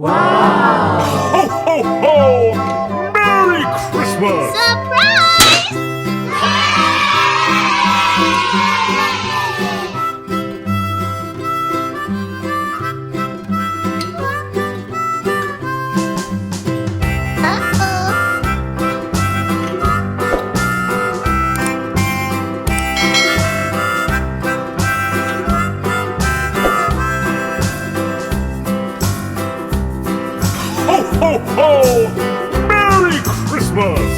Wow! Ho, ho, ho! Merry Christmas! Surprise! Ho, ho, ho! Merry Christmas!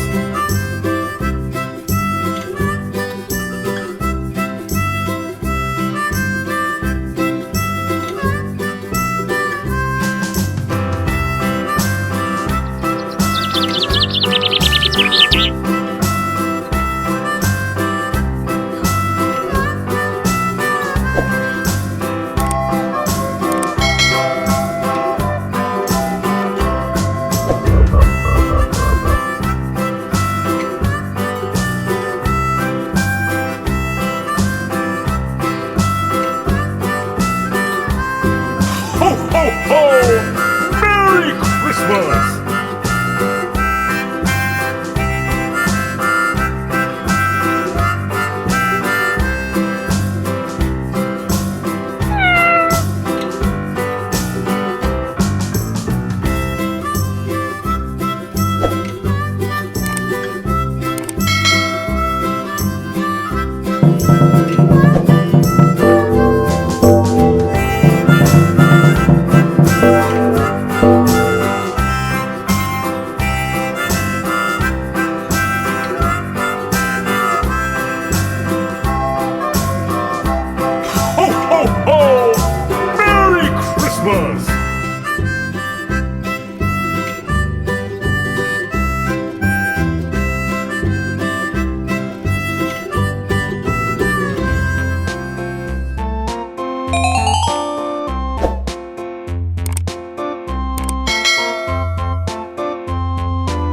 Ho, ho, ho! Merry Christmas! Ho, ho, ho! Merry Christmas!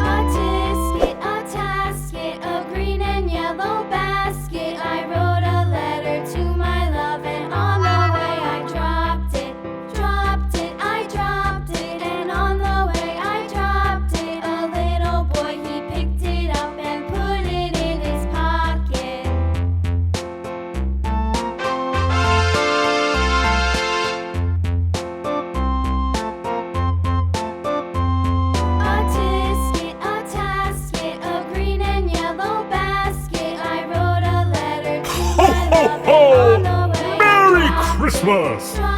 A tisket, a tasket, a green and yellow basket. I wrote a letter to my love, and on the way I dropped it, I dropped it, and on the way I dropped it. A little boy, he picked it up and put it in his pocket. A tisket, a tasket, a green and yellow basket. I wrote a letter to Ho, my ho, love, ho! and on the way I Merry dropped it, Christmas!